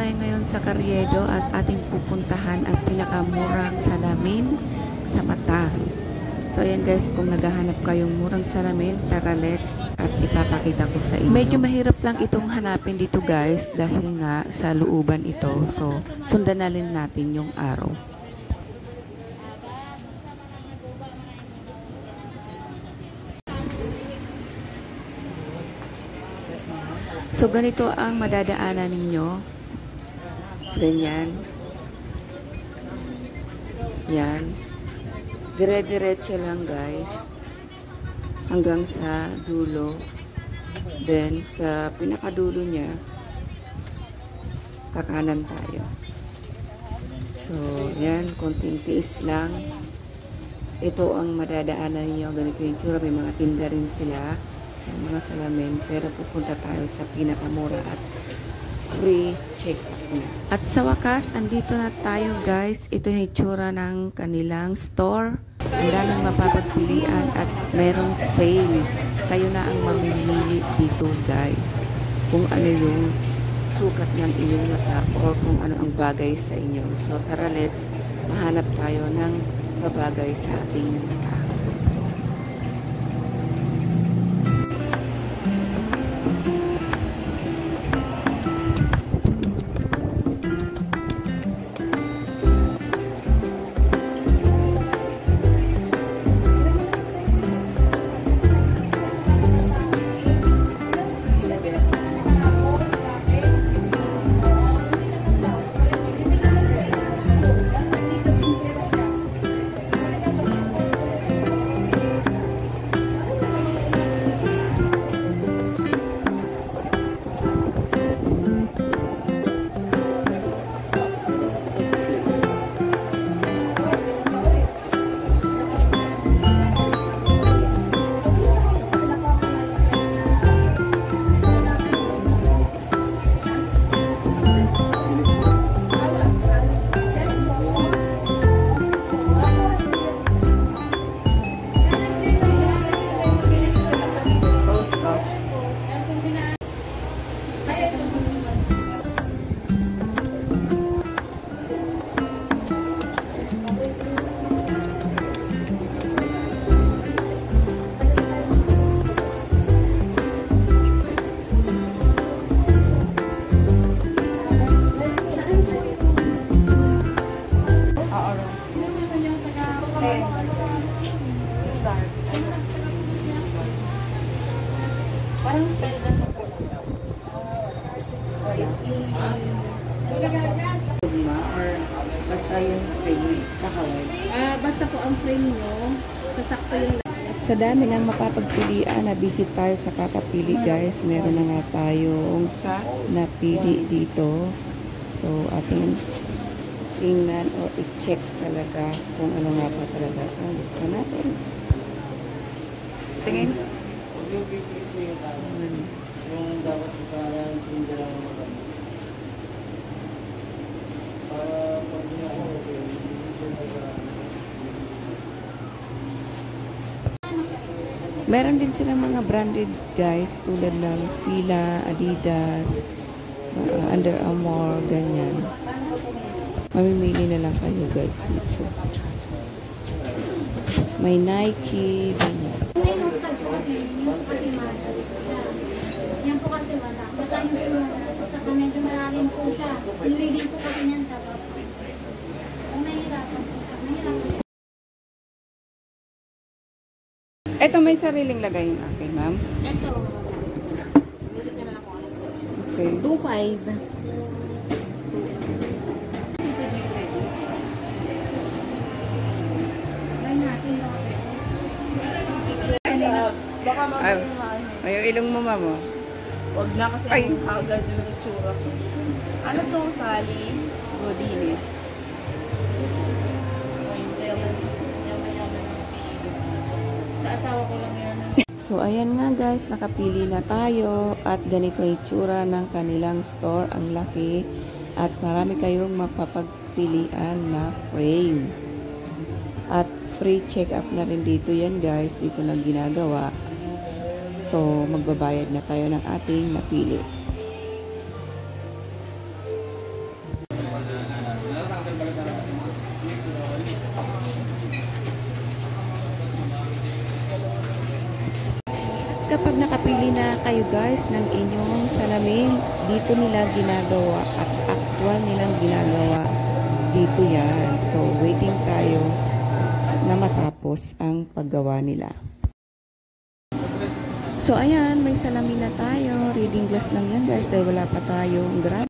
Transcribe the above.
tayo ngayon sa Carriedo at ating pupuntahan ang pinakamurang salamin sa mata. So ayan guys, kung naghahanap kayong murang salamin, tara let's at ipapakita ko sa inyo. Medyo mahirap lang itong hanapin dito guys dahil nga sa looban ito. So sundan na rin natin yung araw. So ganito ang madadaanan ninyo. Ganyan. Yan. Dire-diretso lang guys. Hanggang sa dulo. Then sa pinakadulo niya, kakanan tayo. So yan, konting tiis lang. Ito ang madadaanan ninyo. Ganito yung tsura. May mga tinda rin sila. Mga salamin, pero pupunta tayo sa pinakamura at free check-up na. At sa wakas, andito na tayo guys. Ito yung itsura ng kanilang store. Ang daming mapapagpilian at merong sale. Kayo na ang mamimili dito guys. Kung ano yung sukat ng inyong mata or kung ano ang bagay sa inyo. So tara, let's mahanap tayo ng babagay sa ating mata. Or basta yung frame kakaway? Basta po ang frame nyo, sasakto yung sa dami ng mapapagpilian na visit tayo sa kakapili guys. Meron na nga tayong napili dito. So ating tingnan o i-check talaga kung ano nga pa talaga ang gusto natin. Tingin. Yung dapat parang hindi lang para pag meron din silang mga branded guys tulad ng Fila, Adidas, Under Armour, ganyan. Mamimili na lang kayo guys dito. May Nike, ganyan. Yan po kasi wala. Wala yung sa medyo malalim po siya. Yung reading po kasi niyan sa baba. Kung nahihirapan po siya, nahihirapan. Ito may sariling lagay yung akin, ma'am. Ito. Okay. 2.5. Ay, yung ilong mo, ma'am. Huwag na kasi ang hagad yung itsura ko. Ano to, Sally? Godini. Sa asawa ko lang yan. So, ayan nga guys, nakapili na tayo at ganito yung itsura ng kanilang store. Ang laki at marami kayong mapapagpilian na frame. At free check-up na rin dito yan guys. Dito lang ginagawa. So, magbabayad na tayo ng ating napili. kapag nakapili na kayo guys ng inyong salamin, dito nila ginagawa at actual nilang ginagawa. Dito yan. So, waiting tayo na matapos ang paggawa nila. So, ayan, may salamin na tayo. Reading glass lang yan guys dahil wala pa tayong grab.